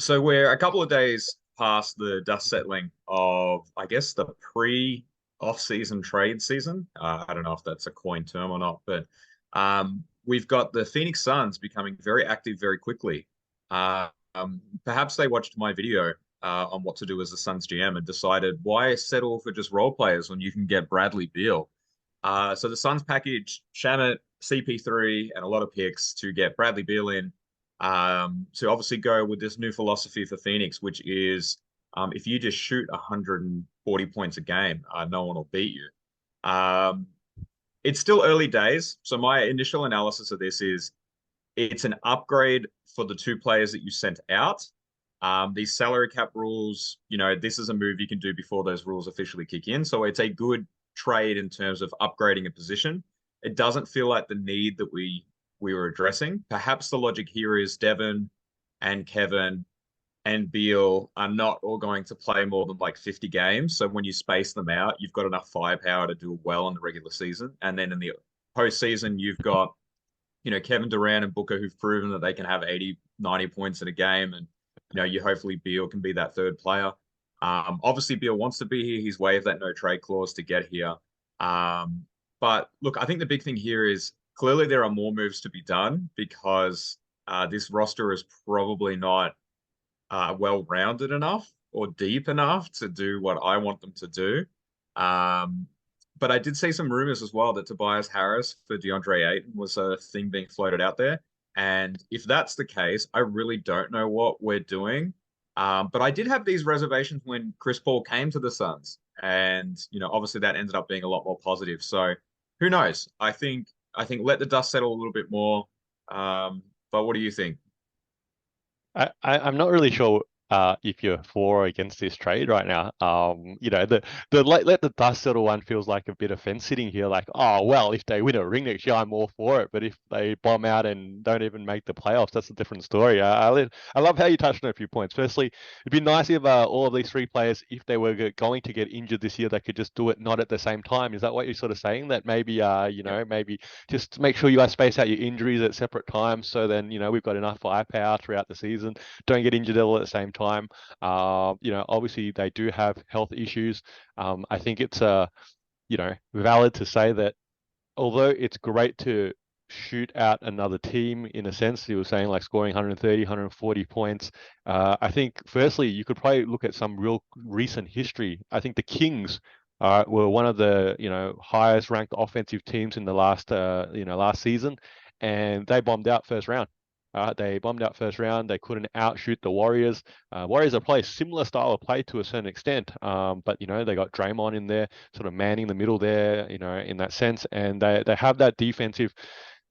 So we're a couple of days past the dust settling of, I guess, the pre-off-season trade season. I don't know if that's a coined term or not, but we've got the Phoenix Suns becoming very active very quickly. Perhaps they watched my video on what to do as the Suns GM and decided why settle for just role players when you can get Bradley Beal. So the Suns packaged Shamit, CP3, and a lot of picks to get Bradley Beal in to obviously go with this new philosophy for Phoenix, which is if you just shoot 140 points a game, no one will beat you. Um, it's still early days, so my initial analysis of this is it's an upgrade for the two players that you sent out. These salary cap rules, this is a move you can do before those rules officially kick in. So it's a good trade in terms of upgrading a position. It doesn't feel like the need that we were addressing. Perhaps the logic here is Devin and Kevin and Beal are not all going to play more than like 50 games. So when you space them out, you've got enough firepower to do well in the regular season. And then in the postseason, you've got Kevin Durant and Booker who've proven that they can have 80, 90 points in a game. And, you hopefully Beal can be that third player. Obviously, Beal wants to be here. He's waived that no trade clause to get here. But look, I think the big thing here is clearly there are more moves to be done because this roster is probably not well-rounded enough or deep enough to do what I want them to do. Um, but I did see some rumors as well that Tobias Harris for DeAndre Ayton was a thing being floated out there. And if that's the case, I really don't know what we're doing. But I did have these reservations when Chris Paul came to the Suns. And, obviously that ended up being a lot more positive. So who knows? I think let the dust settle a little bit more. But what do you think? I'm not really sure if you're for or against this trade right now. The let the dust settle one feels like a bit of fence sitting here. Like, oh well, if they win a ring next year, I'm all for it. But if they bomb out and don't even make the playoffs, that's a different story. I love how you touched on a few points. Firstly, it'd be nice if all of these three players, if they were going to get injured this year, they could just do it not at the same time. Is that what you're sort of saying? That maybe Yep. maybe just make sure you guys space out your injuries at separate times, so then we've got enough firepower throughout the season. Don't get injured all at the same time. Obviously they do have health issues. I think it's valid to say that although it's great to shoot out another team in a sense, you were saying like scoring 130, 140 points. I think firstly you could probably look at some real recent history. I think the Kings were one of the highest ranked offensive teams in the last season, and they bombed out first round. They bombed out first round. They couldn't outshoot the Warriors. Warriors are play similar style of play to a certain extent, but they got Draymond in there, sort of manning the middle there, in that sense, and they have that defensive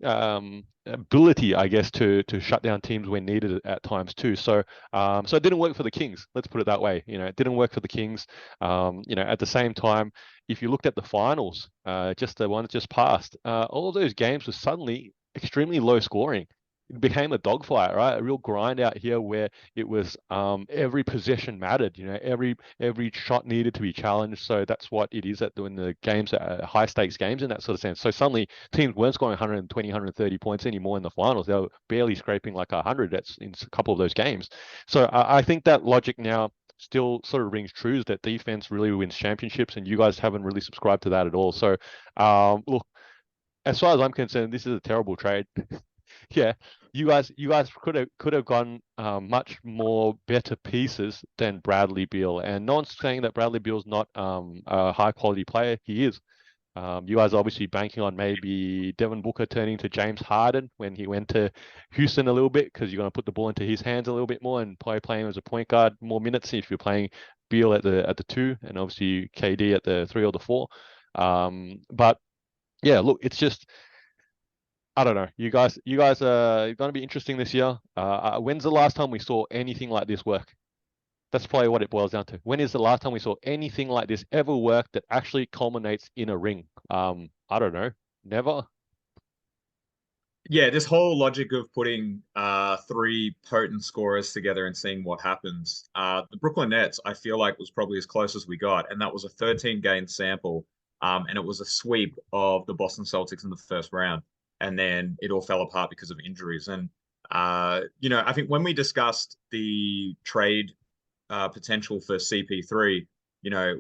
ability, I guess, to shut down teams when needed at times too. So it didn't work for the Kings. Let's put it that way. It didn't work for the Kings. At the same time, if you looked at the finals, just the one that just passed, all of those games were suddenly extremely low scoring. It became a dogfight, right? A real grind out here where it was every possession mattered. Every shot needed to be challenged. So that's what it is at doing the games, high stakes games in that sort of sense. So suddenly teams weren't scoring 120, 130 points anymore in the finals. They were barely scraping like 100. That's in a couple of those games. So I think that logic now still sort of rings true, that defense really wins championships, and you guys haven't really subscribed to that at all. So look, as far as I'm concerned, this is a terrible trade. Yeah, you guys could have gone much more better pieces than Bradley Beal. And no one's saying that Bradley Beal's not a high quality player. He is. You guys are obviously banking on maybe Devin Booker turning to James Harden when he went to Houston a little bit, because you're going to put the ball into his hands a little bit more and play him as a point guard more minutes if you're playing Beal at the two, and obviously KD at the three or the four. But yeah, look, it's just I don't know. You guys are going to be interesting this year. When's the last time we saw anything like this work? That's probably what it boils down to. When is the last time we saw anything like this ever work that actually culminates in a ring? I don't know. Never. Yeah, this whole logic of putting three potent scorers together and seeing what happens. The Brooklyn Nets, I feel like, was probably as close as we got, and that was a 13 game sample, and it was a sweep of the Boston Celtics in the first round, and then it all fell apart because of injuries. And I think when we discussed the trade potential for CP3,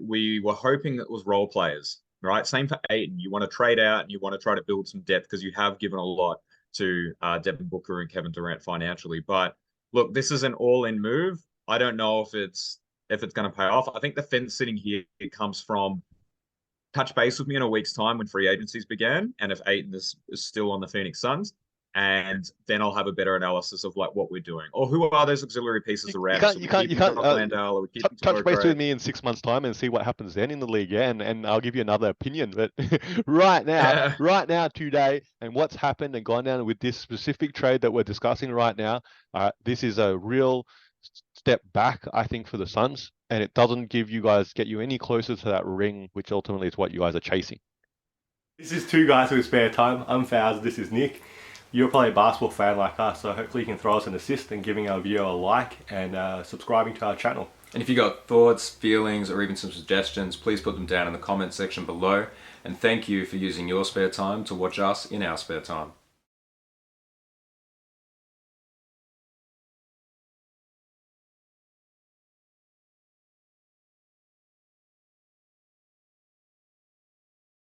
we were hoping it was role players, right? Same for Aiton. You want to trade out and you want to try to build some depth because you have given a lot to Devin Booker and Kevin Durant financially. But look, this is an all-in move. I don't know if it's going to pay off. I think the fence sitting here comes from touch base with me in a week's time when free agencies began, and if Aiton is still on the Phoenix Suns, and then I'll have a better analysis of like what we're doing or who are those auxiliary pieces You around us. can't, Are you we can't, you keeping can't. Brock Landale? Are we keeping Touch Torrey base Craig? with me in 6 months' time and see what happens then in the league, yeah, and I'll give you another opinion. But right now, today, and what's happened and gone down with this specific trade that we're discussing right now, this is a real step back, I think, for the Suns, and it doesn't get you any closer to that ring, which ultimately is what you guys are chasing. This is Two Guys with Spare Time. I'm Faz, this is Nick. You're probably a basketball fan like us, so hopefully you can throw us an assist and giving our video a like and subscribing to our channel. And if you got thoughts, feelings, or even some suggestions, please put them down in the comment section below. And thank you for using your spare time to watch us in our spare time.